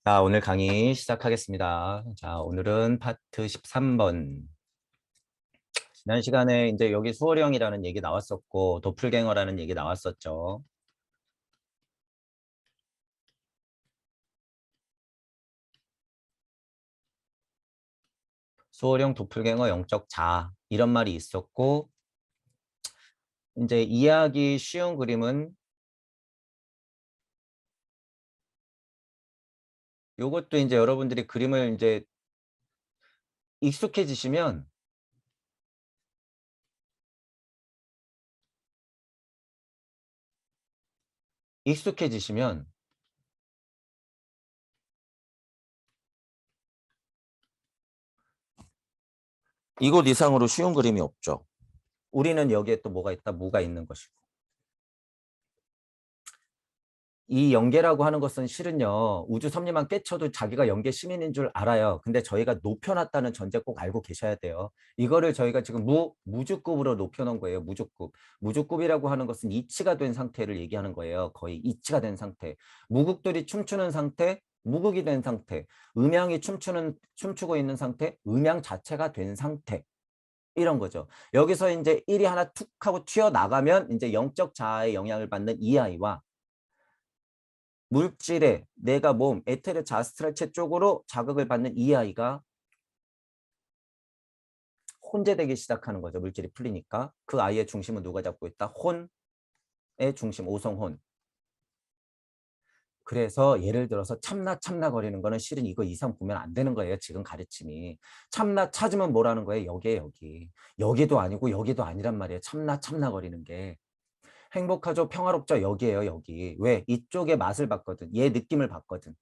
자, 오늘 강의 시작하겠습니다. 자, 오늘은 파트 13번. 지난 시간에 이제 여기 수호령이라는 얘기 나왔었고, 도플갱어라는 얘기 나왔었죠. 수호령, 도플갱어, 영적 자아 이런 말이 있었고, 이제 이해하기 쉬운 그림은 요것도 이제 여러분들이 그림을 이제 익숙해지시면 익숙해지시면 이곳 이상으로 쉬운 그림이 없죠. 우리는 여기에 또 뭐가 있다? 무가 있는 것이고. 이 연계라고 하는 것은 실은요, 우주 섭리만 깨쳐도 자기가 연계 시민인 줄 알아요. 근데 저희가 높여놨다는 전제 꼭 알고 계셔야 돼요. 이거를 저희가 지금 무주급으로 높여놓은 거예요. 무주급. 무주급이라고 하는 것은 이치가 된 상태를 얘기하는 거예요. 거의 이치가 된 상태. 무극들이 춤추는 상태, 무극이 된 상태. 음양이 춤추고 있는 상태, 음양 자체가 된 상태. 이런 거죠. 여기서 이제 1이 하나 툭 하고 튀어나가면 이제 영적 자아의 영향을 받는 이 아이와 물질에 내가 몸, 에테르 자스트라체 쪽으로 자극을 받는 이 아이가 혼재되기 시작하는 거죠. 물질이 풀리니까. 그 아이의 중심은 누가 잡고 있다? 혼의 중심, 오성혼. 그래서 예를 들어서 참나 거리는 거는 실은 이거 이상 보면 안 되는 거예요. 지금 가르침이. 참나 찾으면 뭐라는 거예요? 여기에 여기. 여기도 아니고 여기도 아니란 말이에요. 참나 거리는 게. 행복하죠? 평화롭죠? 여기에요. 여기. 왜? 이쪽의 맛을 봤거든. 얘 느낌을 봤거든.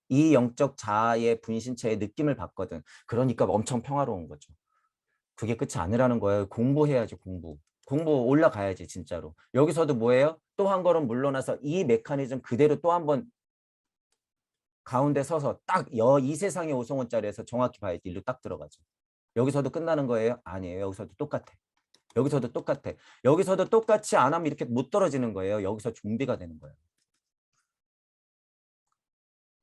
이 영적 자아의 분신체의 느낌을 받거든. 그러니까 엄청 평화로운 거죠. 그게 끝이 아니라는 거예요. 공부해야지 공부. 공부 올라가야지 진짜로. 여기서도 뭐예요? 또 한 걸음 물러나서 이 메커니즘 그대로 또 한 번 가운데 서서 딱 이 세상의 오성원짜리에서 정확히 봐야지 일로 딱 들어가죠. 여기서도 끝나는 거예요? 아니에요. 여기서도 똑같아. 여기서도 똑같아. 여기서도 똑같이 안 하면 이렇게 못 떨어지는 거예요. 여기서 좀비가 되는 거예요.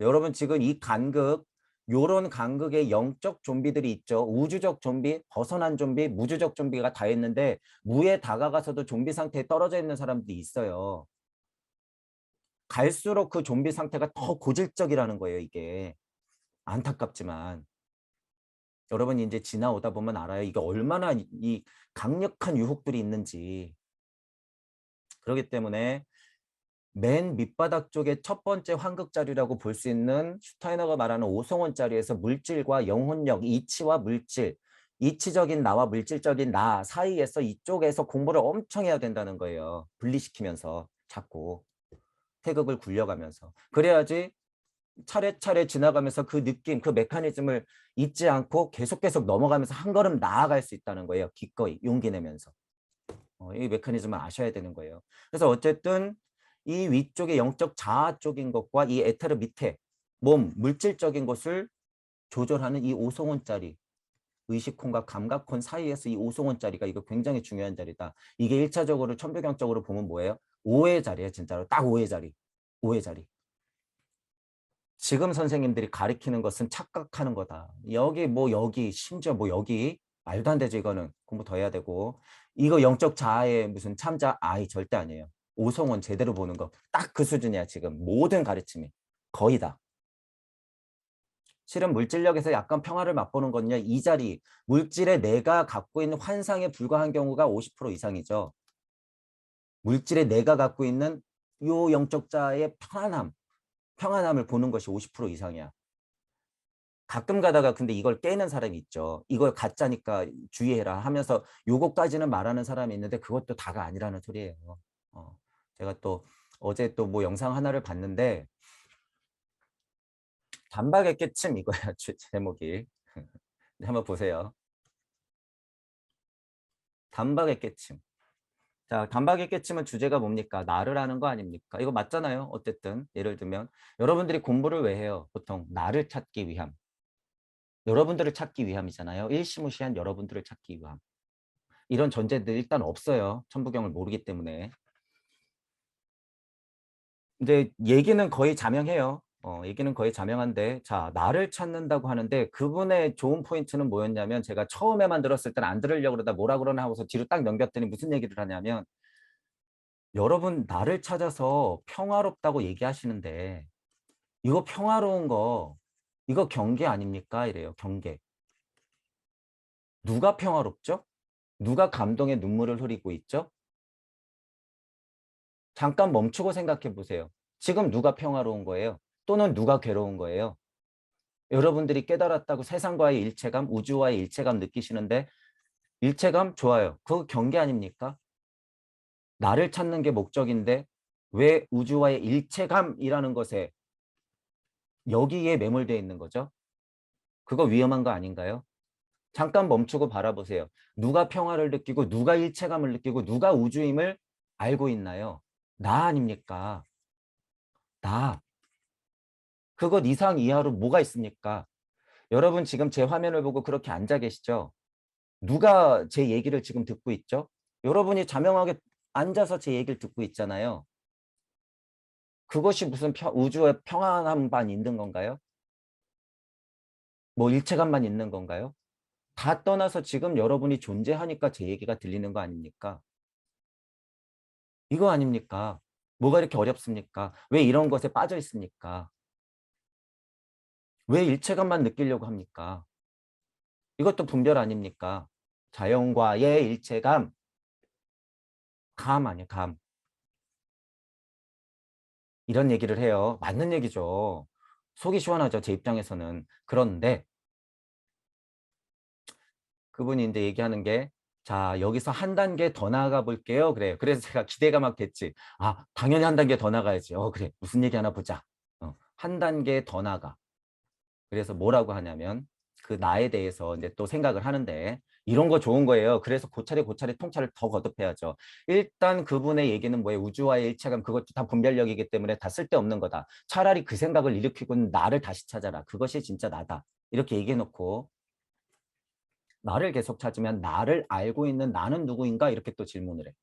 여러분 지금 이 간극 요런 간극의 영적 좀비들이 있죠. 우주적 좀비, 벗어난 좀비, 무주적 좀비가 다 있는데 무에 다가가서도 좀비 상태에 떨어져 있는 사람들이 있어요. 갈수록 그 좀비 상태가 더 고질적이라는 거예요. 이게 안타깝지만 여러분이 이제 지나오다 보면 알아요. 이게 얼마나 이 강력한 유혹들이 있는지. 그렇기 때문에 맨 밑바닥 쪽에 첫 번째 환극자리라고 볼 수 있는 슈타이너가 말하는 오성원자리에서 물질과 영혼력, 이치와 물질, 이치적인 나와 물질적인 나 사이에서 이쪽에서 공부를 엄청 해야 된다는 거예요. 분리시키면서 자꾸 태극을 굴려가면서. 그래야지 차례차례 지나가면서 그 느낌, 그 메커니즘을 잊지 않고 계속 넘어가면서 한 걸음 나아갈 수 있다는 거예요. 기꺼이 용기 내면서. 이 메커니즘을 아셔야 되는 거예요. 그래서 어쨌든 이 위쪽의 영적 자아 쪽인 것과 이 에테르 밑에 몸, 물질적인 것을 조절하는 이 오성원짜리 의식혼과 감각혼 사이에서 이 오성원짜리가 이거 굉장히 중요한 자리다. 이게 1차적으로 천부경적으로 보면 뭐예요? 5의 자리예요. 진짜로 딱 5의 자리. 5의 자리. 지금 선생님들이 가리키는 것은 착각하는 거다. 여기 뭐 여기 심지어 뭐 여기 말도 안 되죠. 이거는 공부 더 해야 되고 이거 영적 자아의 무슨 참자 아이 절대 아니에요. 오성원 제대로 보는 거 딱 그 수준이야. 지금 모든 가르침이 거의 다. 실은 물질력에서 약간 평화를 맛보는 건요. 이 자리 물질에 내가 갖고 있는 환상에 불과한 경우가 50% 이상이죠. 물질에 내가 갖고 있는 요 영적 자아의 평안함을 보는 것이 50% 이상이야. 가끔 가다가 근데 이걸 깨는 사람이 있죠. 이걸 가짜니까 주의해라 하면서 요거까지는 말하는 사람이 있는데 그것도 다가 아니라는 소리예요. 어, 제가 또 어제 또 뭐 영상 하나를 봤는데 단박에 깨침 이거야 제목이. 한번 보세요. 단박에 깨침. 자, 단박에 깨침은 주제가 뭡니까? 나를 아는 거 아닙니까? 이거 맞잖아요. 어쨌든 예를 들면 여러분들이 공부를 왜 해요? 보통 나를 찾기 위함. 여러분들을 찾기 위함이잖아요. 일시무시한 여러분들을 찾기 위함. 이런 전제들 일단 없어요. 천부경을 모르기 때문에. 근데 얘기는 거의 자명해요. 얘기는 거의 자명한데, 자, 나를 찾는다고 하는데 그분의 좋은 포인트는 뭐였냐면 제가 처음에만 들었을 때는 안 들으려고 그러다 뭐라 그러나 하고서 뒤로 딱 넘겼더니 무슨 얘기를 하냐면 여러분 나를 찾아서 평화롭다고 얘기하시는데 이거 평화로운 거 이거 경계 아닙니까? 이래요. 경계. 누가 평화롭죠? 누가 감동의 눈물을 흘리고 있죠? 잠깐 멈추고 생각해 보세요. 지금 누가 평화로운 거예요? 또는 누가 괴로운 거예요? 여러분들이 깨달았다고 세상과의 일체감, 우주와의 일체감 느끼시는데 일체감 좋아요. 그거 경계 아닙니까? 나를 찾는 게 목적인데 왜 우주와의 일체감이라는 것에 여기에 매몰되어 있는 거죠? 그거 위험한 거 아닌가요? 잠깐 멈추고 바라보세요. 누가 평화를 느끼고 누가 일체감을 느끼고 누가 우주임을 알고 있나요? 나 아닙니까? 나. 그것 이상 이하로 뭐가 있습니까? 여러분 지금 제 화면을 보고 그렇게 앉아 계시죠? 누가 제 얘기를 지금 듣고 있죠? 여러분이 자명하게 앉아서 제 얘기를 듣고 있잖아요. 그것이 무슨 우주의 평안함만 있는 건가요? 뭐 일체감만 있는 건가요? 다 떠나서 지금 여러분이 존재하니까 제 얘기가 들리는 거 아닙니까? 이거 아닙니까? 뭐가 이렇게 어렵습니까? 왜 이런 것에 빠져 있습니까? 왜 일체감만 느끼려고 합니까? 이것도 분별 아닙니까? 자연과의 일체감, 감 아니에요, 감. 이런 얘기를 해요. 맞는 얘기죠. 속이 시원하죠, 제 입장에서는. 그런데 그분이 이제 얘기하는 게, 자, 여기서 한 단계 더 나아가 볼게요. 그래요. 그래서 제가 기대가 막 됐지. 아, 당연히 한 단계 더 나가야지. 그래. 무슨 얘기 하나 보자. 한 단계 더 나가. 그래서 뭐라고 하냐면 그 나에 대해서 이제 또 생각을 하는데 이런 거 좋은 거예요. 그래서 고차례 통찰을 더 거듭해야죠. 일단 그분의 얘기는 뭐예요? 우주와의 일체감 그것도 다 분별력이기 때문에 다 쓸데없는 거다. 차라리 그 생각을 일으키고는 나를 다시 찾아라. 그것이 진짜 나다. 이렇게 얘기해 놓고 나를 계속 찾으면 나를 알고 있는 나는 누구인가? 이렇게 또 질문을 해.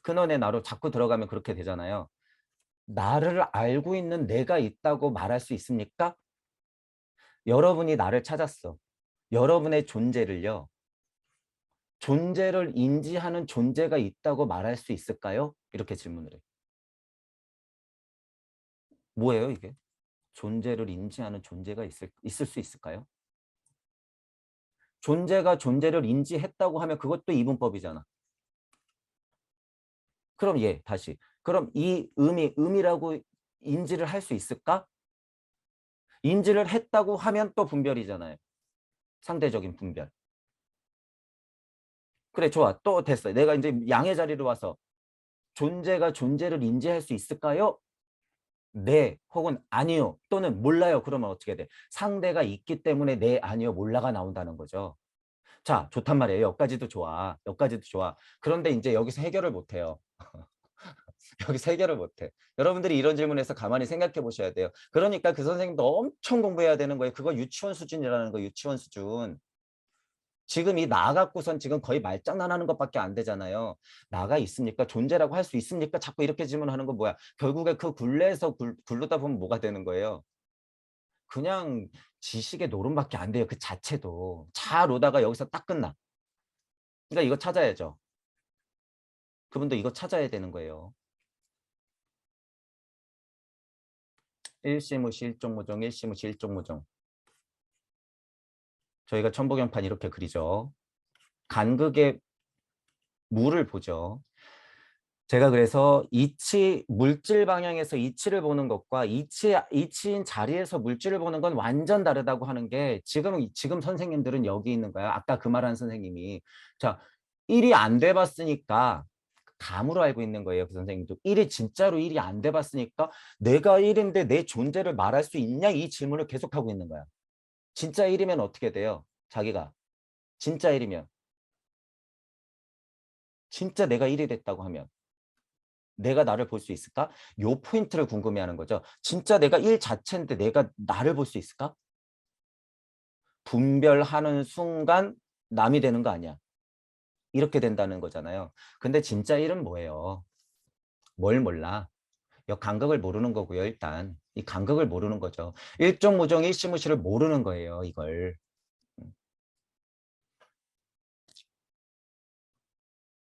근원의 나로 자꾸 들어가면 그렇게 되잖아요. 나를 알고 있는 내가 있다고 말할 수 있습니까? 여러분이 나를 찾았어. 여러분의 존재를요. 존재를 인지하는 존재가 있다고 말할 수 있을까요? 이렇게 질문을 해. 뭐예요, 이게? 존재를 인지하는 존재가 있을 수 있을까요? 존재가 존재를 인지했다고 하면 그것도 이분법이잖아. 그럼 다시. 그럼 이 의미라고 인지를 할 수 있을까? 인지를 했다고 하면 또 분별이잖아요. 상대적인 분별. 그래, 좋아. 또 됐어요. 내가 이제 양의 자리로 와서 존재가 존재를 인지할 수 있을까요? 네, 혹은 아니요, 또는 몰라요. 그러면 어떻게 돼? 상대가 있기 때문에 네, 아니요, 몰라가 나온다는 거죠. 자, 좋단 말이에요. 여기까지도 좋아. 여기까지도 좋아. 그런데 이제 여기서 해결을 못 해요. 여기서 해결을 못 해. 여러분들이 이런 질문에서 가만히 생각해 보셔야 돼요. 그러니까 그 선생님도 엄청 공부해야 되는 거예요. 그거 유치원 수준이라는 거, 유치원 수준. 지금 이 나 갖고선 지금 거의 말장난하는 것밖에 안 되잖아요. 나가 있습니까? 존재라고 할 수 있습니까? 자꾸 이렇게 질문하는 거 뭐야? 결국에 그 굴레에서 굴르다 보면 뭐가 되는 거예요? 그냥 지식의 노름밖에 안 돼요. 그 자체도. 잘 오다가 여기서 딱 끝나. 그러니까 이거 찾아야죠. 그분도 이거 찾아야 되는 거예요. 일시무시 일종무종, 일시무시 일종무종. 저희가 천부경판 이렇게 그리죠. 간극의 무를 보죠. 제가 그래서 이치 물질 방향에서 이치를 보는 것과 이치인 자리에서 물질을 보는 건 완전 다르다고 하는 게 지금 선생님들은 여기 있는 거야. 아까 그 말한 선생님이. 자, 1이 안 돼 봤으니까 감으로 알고 있는 거예요. 그 선생님도. 1이 진짜로 1이 안 돼 봤으니까 내가 1인데 내 존재를 말할 수 있냐? 이 질문을 계속하고 있는 거야. 진짜 1이면 어떻게 돼요? 자기가. 진짜 1이면. 진짜 내가 1이 됐다고 하면. 내가 나를 볼 수 있을까? 요 포인트를 궁금해하는 거죠. 진짜 내가 일 자체인데 내가 나를 볼 수 있을까? 분별하는 순간 남이 되는 거 아니야. 이렇게 된다는 거잖아요. 근데 진짜 일은 뭐예요? 뭘 몰라? 간극을 모르는 거고요. 일단 이 간극을 모르는 거죠. 일종, 무종, 일시무시를 모르는 거예요. 이걸.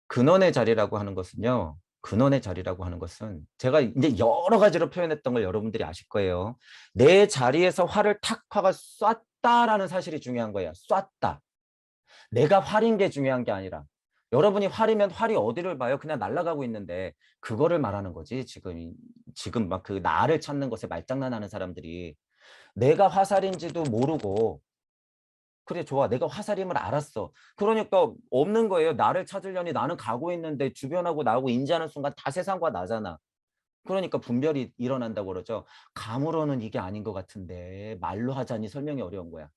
근원의 자리라고 하는 것은요. 근원의 자리라고 하는 것은 제가 이제 여러 가지로 표현했던 걸 여러분들이 아실 거예요. 내 자리에서 활을 탁 화가 쐈다라는 사실이 중요한 거예요. 쐈다. 내가 활인 게 중요한 게 아니라 여러분이 활이면 활이 어디를 봐요? 그냥 날아가고 있는데 그거를 말하는 거지. 지금 막 그 나를 찾는 것에 말장난하는 사람들이 내가 화살인지도 모르고 그래 좋아 내가 화살임을 알았어. 그러니까 없는 거예요. 나를 찾으려니 나는 가고 있는데 주변하고 나하고 인지하는 순간 다 세상과 나잖아. 그러니까 분별이 일어난다고 그러죠. 감으로는 이게 아닌 것 같은데 말로 하자니 설명이 어려운 거야.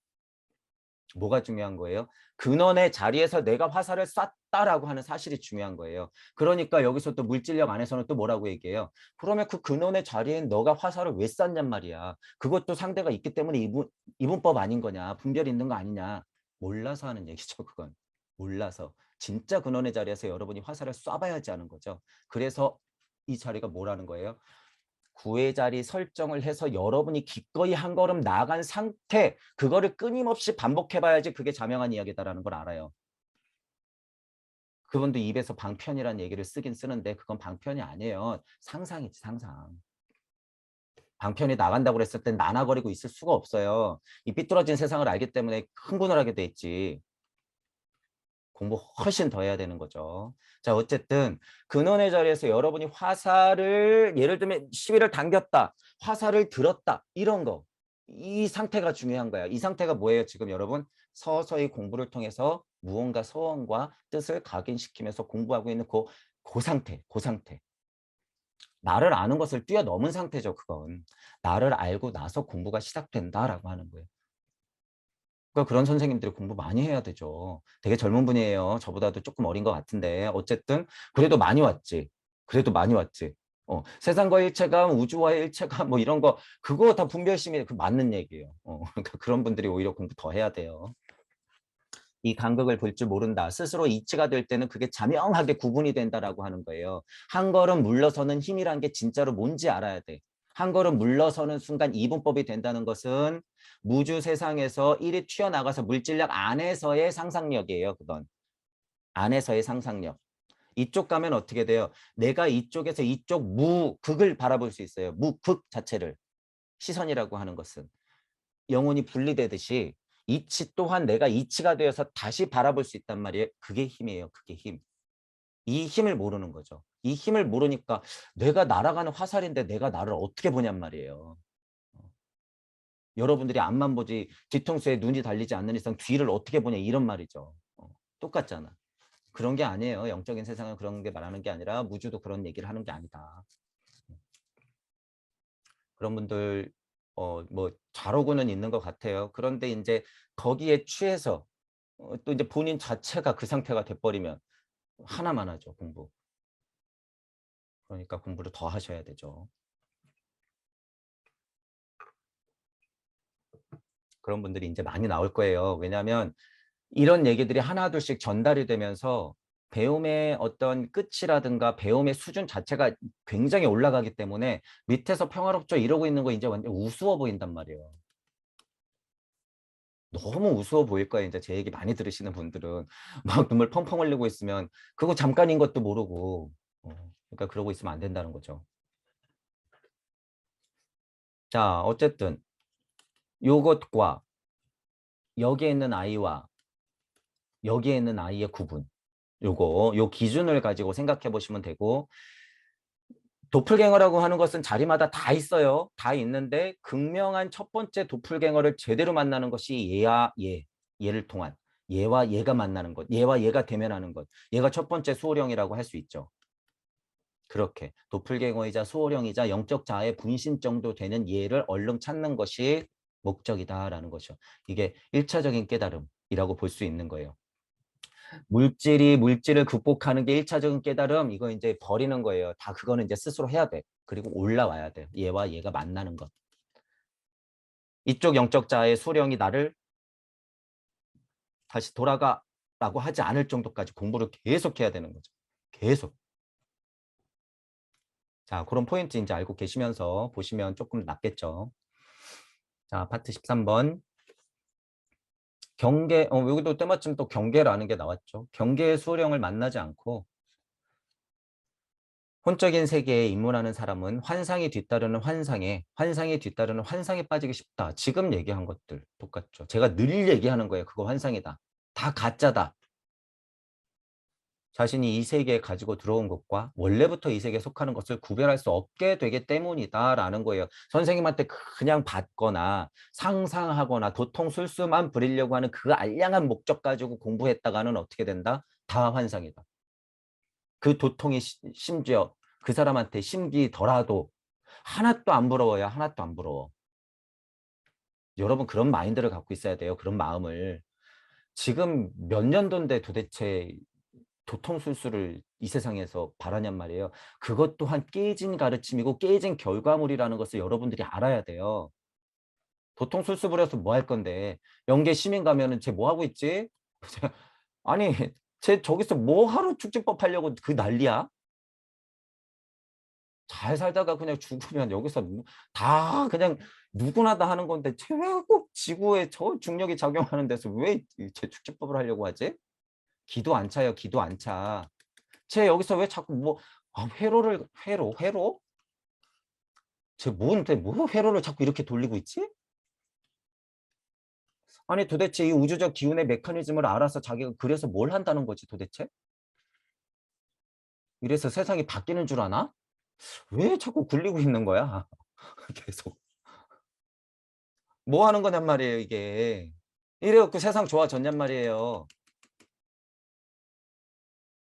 뭐가 중요한 거예요? 근원의 자리에서 내가 화살을 쐈다라고 하는 사실이 중요한 거예요. 그러니까 여기서 또 물질력 안에서는 또 뭐라고 얘기해요? 그러면 그 근원의 자리엔 너가 화살을 왜 쐈냔 말이야. 그것도 상대가 있기 때문에 이분법 아닌 거냐. 분별이 있는 거 아니냐. 몰라서 하는 얘기죠. 그건. 몰라서. 진짜 근원의 자리에서 여러분이 화살을 쏴봐야지 하는 거죠. 그래서 이 자리가 뭐라는 거예요? 구의 자리 설정을 해서 여러분이 기꺼이 한 걸음 나아간 상태, 그거를 끊임없이 반복해봐야지 그게 자명한 이야기다라는 걸 알아요. 그분도 입에서 방편이라는 얘기를 쓰긴 쓰는데 그건 방편이 아니에요. 상상이지, 상상. 방편이 나간다고 그랬을 땐 나나거리고 있을 수가 없어요. 이 삐뚤어진 세상을 알기 때문에 흥분을 하게 돼 있지. 공부 훨씬 더 해야 되는 거죠. 자, 어쨌든 근원의 자리에서 여러분이 화살을 예를 들면 시비를 당겼다. 화살을 들었다. 이런 거. 이 상태가 중요한 거야. 이 상태가 뭐예요? 지금 여러분 서서히 공부를 통해서 무언가 소원과 뜻을 각인시키면서 공부하고 있는 그 상태, 그 상태. 나를 아는 것을 뛰어넘은 상태죠, 그건. 나를 알고 나서 공부가 시작된다라고 하는 거예요. 그러니까 그런 선생님들이 공부 많이 해야 되죠. 되게 젊은 분이에요. 저보다도 조금 어린 것 같은데 어쨌든 그래도 많이 왔지. 그래도 많이 왔지. 세상과의 일체감, 우주와의 일체감 뭐 이런 거 그거 다 분별심이 그 맞는 얘기예요. 그러니까 그런 분들이 오히려 공부 더 해야 돼요. 이 간극을 볼 줄 모른다. 스스로 이치가 될 때는 그게 자명하게 구분이 된다라고 하는 거예요. 한 걸음 물러서는 힘이란 게 진짜로 뭔지 알아야 돼. 한 걸음 물러서는 순간 이분법이 된다는 것은 무주 세상에서 일이 튀어나가서 물질력 안에서의 상상력이에요. 그건. 안에서의 상상력. 이쪽 가면 어떻게 돼요? 내가 이쪽에서 이쪽 무극을 바라볼 수 있어요. 무극 자체를. 시선이라고 하는 것은. 영혼이 분리되듯이 이치 또한 내가 이치가 되어서 다시 바라볼 수 있단 말이에요. 그게 힘이에요. 그게 힘. 이 힘을 모르는 거죠. 이 힘을 모르니까 내가 날아가는 화살인데 내가 나를 어떻게 보냔 말이에요. 여러분들이 앞만 보지 뒤통수에 눈이 달리지 않는 이상 뒤를 어떻게 보냐 이런 말이죠. 똑같잖아. 그런 게 아니에요. 영적인 세상은 그런 게 말하는 게 아니라 무주도 그런 얘기를 하는 게 아니다. 그런 분들 뭐 잘오고는 있는 것 같아요. 그런데 이제 거기에 취해서 또 이제 본인 자체가 그 상태가 돼버리면 하나만 하죠, 공부. 그러니까 공부를 더 하셔야 되죠. 그런 분들이 이제 많이 나올 거예요. 왜냐하면 이런 얘기들이 하나둘씩 전달이 되면서 배움의 어떤 끝이라든가 배움의 수준 자체가 굉장히 올라가기 때문에 밑에서 평화롭죠 이러고 있는 거 이제 완전 우스워 보인단 말이에요. 너무 우스워 보일 거예요. 이제 제 얘기 많이 들으시는 분들은 막 눈물 펑펑 흘리고 있으면 그거 잠깐인 것도 모르고 그러니까 그러고 있으면 안 된다는 거죠. 자, 어쨌든 요것과 여기에 있는 아이와 여기에 있는 아이의 구분 요 기준을 가지고 생각해 보시면 되고 도플갱어라고 하는 것은 자리마다 다 있어요. 다 있는데 극명한 첫 번째 도플갱어를 제대로 만나는 것이 얘와 얘를 통한 얘와 얘가 만나는 것, 얘와 얘가 대면하는 것. 얘가 첫 번째 수호령이라고 할 수 있죠. 그렇게 도플갱어이자 수호령이자 영적 자아의 분신 정도 되는 얘를 얼른 찾는 것이 목적이다라는 것이죠. 이게 1차적인 깨달음이라고 볼 수 있는 거예요. 물질이 물질을 극복하는 게 1차적인 깨달음, 이거 이제 버리는 거예요. 다 그거는 이제 스스로 해야 돼. 그리고 올라와야 돼. 얘와 얘가 만나는 것. 이쪽 영적 자아의 수령이 나를 다시 돌아가라고 하지 않을 정도까지 공부를 계속 해야 되는 거죠. 계속. 자, 그런 포인트 이제 알고 계시면서 보시면 조금 낫겠죠. 자, 파트 13번. 경계, 여기도 때마침 또 경계라는 게 나왔죠. 경계의 수호령을 만나지 않고 혼적인 세계에 입문하는 사람은 환상이 뒤따르는 환상에, 환상이 뒤따르는 환상에 빠지기 쉽다. 지금 얘기한 것들 똑같죠. 제가 늘 얘기하는 거예요. 그거 환상이다. 다 가짜다. 자신이 이 세계에 가지고 들어온 것과 원래부터 이 세계에 속하는 것을 구별할 수 없게 되기 때문이다라는 거예요. 선생님한테 그냥 받거나 상상하거나 도통술수만 부리려고 하는 그 알량한 목적 가지고 공부했다가는 어떻게 된다? 다 환상이다. 그 도통이 심지어 그 사람한테 심기더라도 하나도 안 부러워요. 하나도 안 부러워. 여러분 그런 마인드를 갖고 있어야 돼요. 그런 마음을. 지금 몇 년도인데 도대체 도통술수를 이 세상에서 바라냔 말이에요. 그것 또한 깨진 가르침이고 깨진 결과물이라는 것을 여러분들이 알아야 돼요. 도통술수 부려서 뭐 할 건데. 영계 시민 가면은 쟤 뭐 하고 있지? 아니 쟤 저기서 뭐 하러 축지법 하려고 그 난리야? 잘 살다가 그냥 죽으면 여기서 다 그냥 누구나 다 하는 건데 쟤 왜 꼭 지구에 저 중력이 작용하는 데서 왜 쟤 축지법을 하려고 하지? 기도 안 차요. 기도 안 차. 쟤 여기서 왜 자꾸 뭐 회로를 회로? 쟤 뭔데 뭐 회로를 자꾸 이렇게 돌리고 있지? 아니 도대체 이 우주적 기운의 메커니즘을 알아서 자기가 그래서 뭘 한다는 거지 도대체? 이래서 세상이 바뀌는 줄 아나? 왜 자꾸 굴리고 있는 거야? 계속. 뭐 하는 거냔 말이에요 이게. 이래갖고 세상 좋아졌냔 말이에요.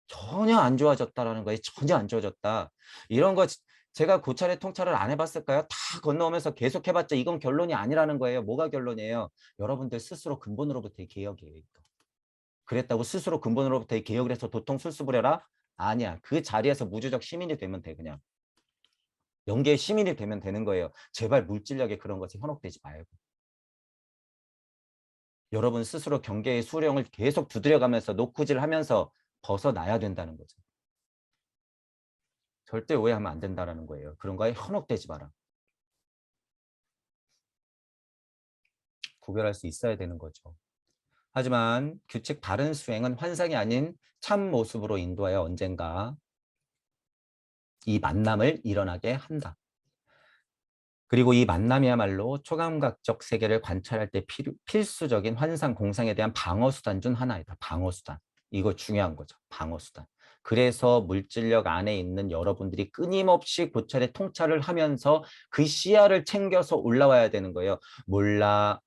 전혀 안 좋아졌다라는 거예요. 전혀 안 좋아졌다. 이런 거 제가 고찰의 통찰을 안 해봤을까요? 다 건너오면서 계속 해봤자 이건 결론이 아니라는 거예요. 뭐가 결론이에요? 여러분들 스스로 근본으로부터의 개혁이에요. 그랬다고 스스로 근본으로부터의 개혁을 해서 도통 술수부려라? 아니야. 그 자리에서 무주적 시민이 되면 돼 그냥. 영계의 시민이 되면 되는 거예요. 제발 물질력에 그런 것에 현혹되지 말고. 여러분 스스로 경계의 수령을 계속 두드려가면서 노크질하면서 벗어나야 된다는 거죠. 절대 오해하면 안 된다는 거예요. 그런 거에 현혹되지 마라. 구별할 수 있어야 되는 거죠. 하지만 규칙 바른 수행은 환상이 아닌 참 모습으로 인도하여 언젠가 이 만남을 일어나게 한다. 그리고 이 만남이야말로 초감각적 세계를 관찰할 때 필수적인 환상 공상에 대한 방어수단 중 하나이다. 방어수단. 이거 중요한 거죠. 방어수단. 그래서 물질력 안에 있는 여러분들이 끊임없이 고찰의 통찰을 하면서 그 시야를 챙겨서 올라와야 되는 거예요. 몰라,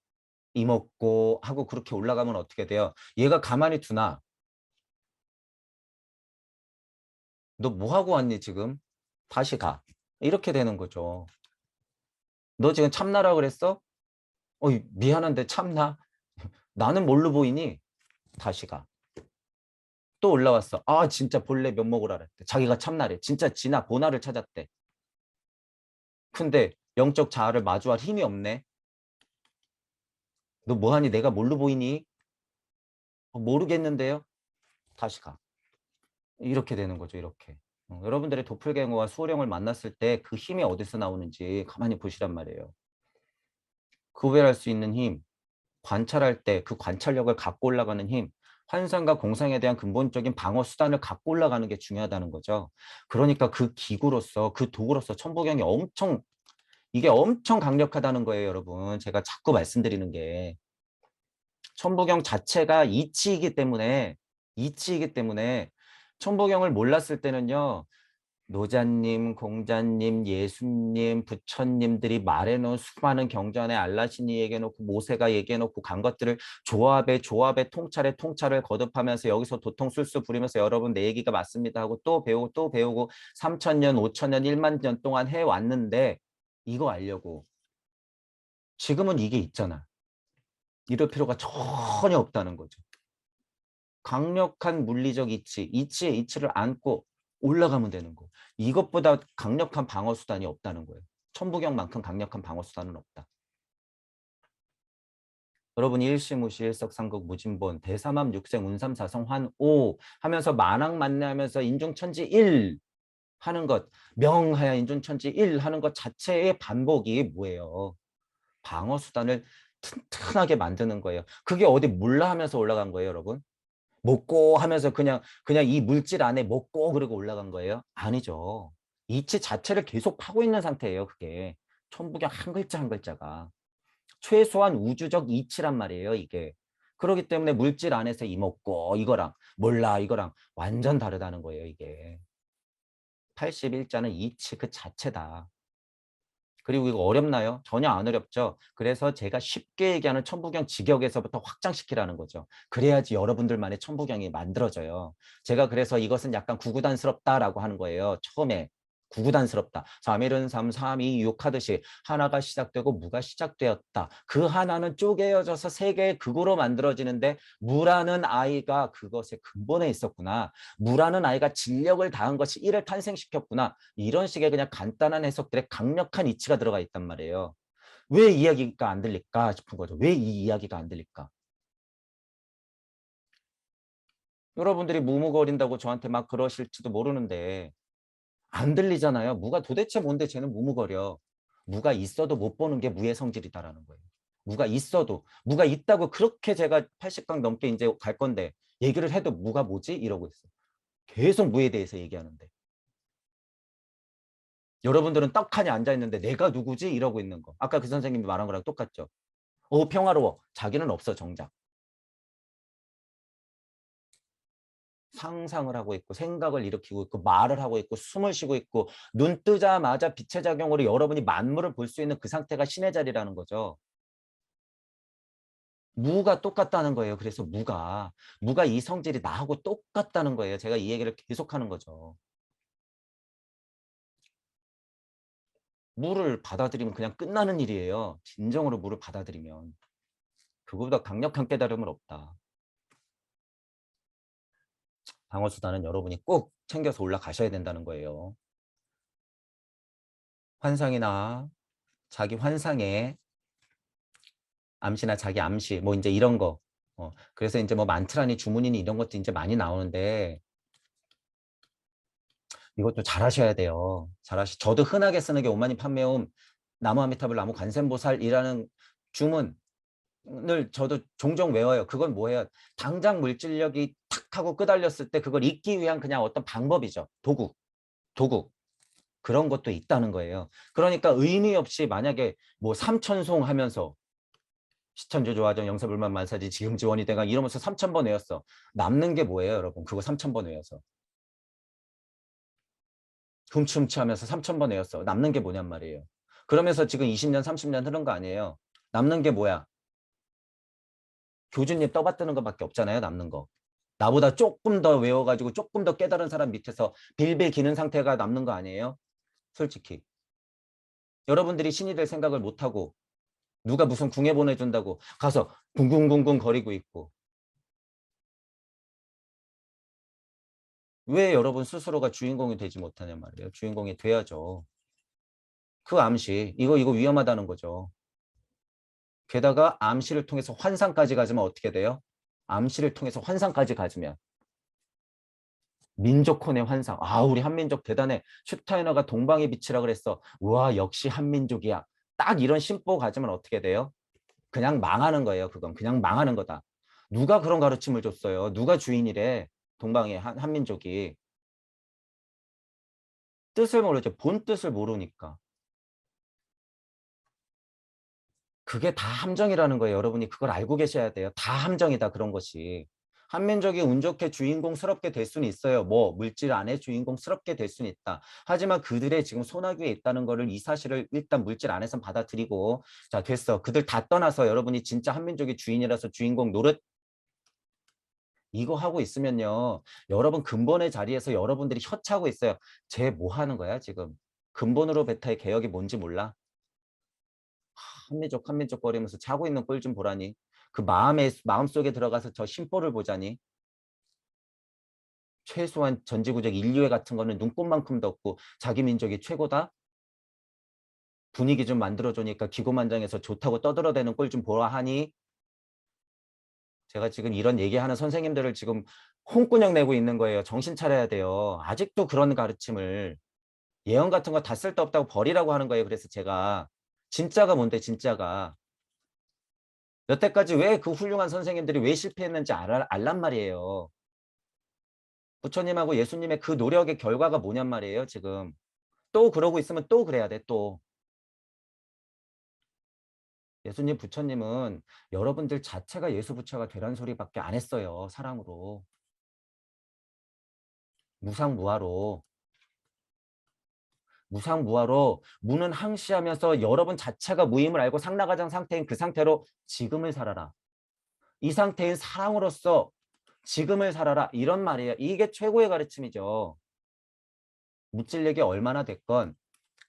이먹고 하고 그렇게 올라가면 어떻게 돼요? 얘가 가만히 두나? 너 뭐 하고 왔니 지금? 다시 가. 이렇게 되는 거죠. 너 지금 참나라 그랬어? 미안한데 참나? 나는 뭘로 보이니? 다시 가. 또 올라왔어. 아 진짜 본래 면목을 알았대. 자기가 참나래. 진짜 진아 보나를 찾았대. 근데 영적 자아를 마주할 힘이 없네. 너 뭐하니? 내가 뭘로 보이니? 모르겠는데요. 다시 가. 이렇게 되는 거죠. 이렇게. 여러분들의 도플갱어와 수호령을 만났을 때 그 힘이 어디서 나오는지 가만히 보시란 말이에요. 구별할 수 있는 힘, 관찰할 때 그 관찰력을 갖고 올라가는 힘, 환상과 공상에 대한 근본적인 방어 수단을 갖고 올라가는 게 중요하다는 거죠. 그러니까 그 기구로서 그 도구로서 천부경이 이게 엄청 강력하다는 거예요, 여러분. 제가 자꾸 말씀드리는 게 천부경 자체가 이치이기 때문에 천부경을 몰랐을 때는요. 노자님, 공자님, 예수님, 부처님들이 말해놓은 수많은 경전에 알라신이 얘기해놓고 모세가 얘기해놓고 간 것들을 조합의 통찰을 거듭하면서 여기서 도통술수 부리면서 여러분 내 얘기가 맞습니다 하고 또 배우고 또 배우고 3,000년, 5,000년, 1만 년 동안 해왔는데 이거 알려고 지금은 이게 있잖아. 이럴 필요가 전혀 없다는 거죠. 강력한 물리적 이치의 이치를 안고 올라가면 되는 거. 이것보다 강력한 방어 수단이 없다는 거예요. 천부경만큼 강력한 방어 수단은 없다. 여러분이 일시무시 일석삼극 무진본 대삼합 육생 운삼사성 환오 하면서 만왕만내하면서 인중천지 1 하는 것, 명하야 인준천지 일 하는 것 자체의 반복이 뭐예요? 방어 수단을 튼튼하게 만드는 거예요. 그게 어디 몰라 하면서 올라간 거예요, 여러분? 먹고 하면서 그냥 이 물질 안에 먹고 그러고 올라간 거예요? 아니죠. 이치 자체를 계속 파고 있는 상태예요, 그게. 천부경 한 글자 한 글자가. 최소한 우주적 이치란 말이에요, 이게. 그렇기 때문에 물질 안에서 이 먹고 이거랑 몰라 이거랑 완전 다르다는 거예요, 이게. 81자는 이치 그 자체다. 그리고 이거 어렵나요? 전혀 안 어렵죠. 그래서 제가 쉽게 얘기하는 천부경 직역에서부터 확장시키라는 거죠. 그래야지 여러분들만의 천부경이 만들어져요. 제가 그래서 이것은 약간 구구단스럽다라고 하는 거예요. 처음에. 구구단스럽다. 3일은 3, 3, 2, 6 하듯이 하나가 시작되고 무가 시작되었다. 그 하나는 쪼개어져서 세 개의 극으로 만들어지는데 무라는 아이가 그것의 근본에 있었구나. 무라는 아이가 진력을 다한 것이 이를 탄생시켰구나. 이런 식의 그냥 간단한 해석들에 강력한 이치가 들어가 있단 말이에요. 왜 이야기가 안 들릴까 싶은 거죠. 왜 이 이야기가 안 들릴까? 여러분들이 무무거린다고 저한테 막 그러실지도 모르는데 안 들리잖아요. 무가 도대체 뭔데 쟤는 무무거려. 무가 있어도 못 보는 게 무의 성질이다라는 거예요. 무가 있어도 무가 있다고 그렇게 제가 80강 넘게 이제 갈 건데 얘기를 해도 무가 뭐지? 이러고 있어. 계속 무에 대해서 얘기하는데. 여러분들은 떡하니 앉아있는데 내가 누구지? 이러고 있는 거. 아까 그 선생님이 말한 거랑 똑같죠. 평화로워. 자기는 없어 정작. 상상을 하고 있고 생각을 일으키고 있고 말을 하고 있고 숨을 쉬고 있고 눈 뜨자마자 빛의 작용으로 여러분이 만물을 볼 수 있는 그 상태가 신의 자리라는 거죠. 무가 똑같다는 거예요. 그래서 무가 이 성질이 나하고 똑같다는 거예요. 제가 이 얘기를 계속하는 거죠. 무를 받아들이면 그냥 끝나는 일이에요. 진정으로 무를 받아들이면. 그거보다 강력한 깨달음은 없다. 방어수단은 여러분이 꼭 챙겨서 올라가셔야 된다는 거예요. 환상이나 자기 환상에 암시나 자기 암시 뭐 이제 이런 거. 그래서 이제 뭐 만트라니 주문이니 이런 것도 이제 많이 나오는데 이것도 잘하셔야 돼요. 저도 흔하게 쓰는 게 오마니 판매옴 나무아미타불 나무 관세음보살이라는 주문을 저도 종종 외워요. 그건 뭐예요? 당장 물질력이 탁 하고 끄달렸을 때 그걸 잊기 위한 그냥 어떤 방법이죠. 도구. 그런 것도 있다는 거예요. 그러니까 의미 없이 만약에 뭐 삼천송 하면서 시천조 조화정 영서불만 만사지 지금 지원이 돼가 이러면서 3,000번 외웠어. 남는 게 뭐예요, 여러분? 그거 3,000번 외워서. 훔치훔치 하면서 3,000번 외웠어. 남는 게 뭐냔 말이에요. 그러면서 지금 20년, 30년 흐른 거 아니에요. 남는 게 뭐야? 교주님 떠받드는 것밖에 없잖아요, 남는 거. 나보다 조금 더 외워가지고 조금 더 깨달은 사람 밑에서 빌빌 기는 상태가 남는 거 아니에요? 솔직히. 여러분들이 신이 될 생각을 못하고 누가 무슨 궁예 보내준다고 가서 궁궁궁궁 거리고 있고 왜 여러분 스스로가 주인공이 되지 못하냐 말이에요. 주인공이 돼야죠. 그 암시 이거 위험하다는 거죠. 게다가 암시를 통해서 환상까지 가지면 어떻게 돼요? 암시를 통해서 환상까지 가지면 민족혼의 환상. 우리 한민족 대단해. 슈타이너가 동방의 빛이라 그랬어. 우와 역시 한민족이야. 딱 이런 심보 가지면 어떻게 돼요? 그냥 망하는 거예요. 그건 그냥 망하는 거다. 누가 그런 가르침을 줬어요? 누가 주인이래? 동방의 한민족이. 뜻을 모르죠. 본 뜻을 모르니까. 그게 다 함정이라는 거예요. 여러분이 그걸 알고 계셔야 돼요. 다 함정이다 그런 것이. 한민족이 운 좋게 주인공스럽게 될 수는 있어요. 뭐 물질 안에 주인공스럽게 될 수는 있다. 하지만 그들의 지금 소나기에 있다는 거를 이 사실을 일단 물질 안에선 받아들이고 자 됐어. 그들 다 떠나서 여러분이 진짜 한민족의 주인이라서 주인공 노릇 이거 하고 있으면요. 여러분 근본의 자리에서 여러분들이 협차고 있어요. 쟤 뭐 하는 거야 지금. 근본으로 베타의 개혁이 뭔지 몰라? 한민족 거리면서 자고 있는 꼴 좀 보라니. 그 마음속에 들어가서 저 심보를 보자니. 최소한 전지구적 인류애 같은 거는 눈꽃만큼도 없고 자기 민족이 최고다? 분위기 좀 만들어주니까 기고만장해서 좋다고 떠들어대는 꼴 좀 보라 하니 제가 지금 이런 얘기하는 선생님들을 지금 홍군형 내고 있는 거예요. 정신 차려야 돼요. 아직도 그런 가르침을 예언 같은 거 다 쓸데없다고 버리라고 하는 거예요. 그래서 제가 진짜가 뭔데 진짜가. 여태까지 왜 그 훌륭한 선생님들이 왜 실패했는지 알란 말이에요. 부처님하고 예수님의 그 노력의 결과가 뭐냔 말이에요. 지금. 또 그러고 있으면 또 그래야 돼. 또. 예수님 부처님은 여러분들 자체가 예수 부처가 되란 소리밖에 안 했어요. 사랑으로. 무상무화로. 무상무화로 무는 항시하면서 여러분 자체가 무임을 알고 상나가장 상태인 그 상태로 지금을 살아라. 이 상태인 사랑으로서 지금을 살아라. 이런 말이에요. 이게 최고의 가르침이죠. 무찔력이 얼마나 됐건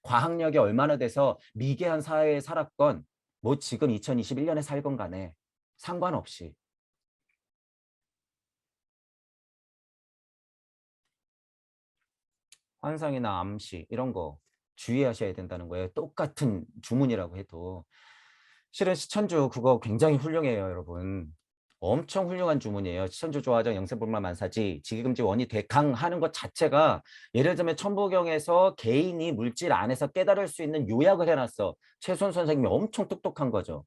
과학력이 얼마나 돼서 미개한 사회에 살았건 뭐 지금 2021년에 살건 간에 상관없이 환상이나 암시 이런 거 주의하셔야 된다는 거예요. 똑같은 주문이라고 해도. 실은 시천주 그거 굉장히 훌륭해요, 여러분. 엄청 훌륭한 주문이에요. 시천주 조화정 영세불만 만사지 지기금지 원이 대강하는 것 자체가 예를 들면 천부경에서 개인이 물질 안에서 깨달을 수 있는 요약을 해놨어. 최순 선생님이 엄청 똑똑한 거죠.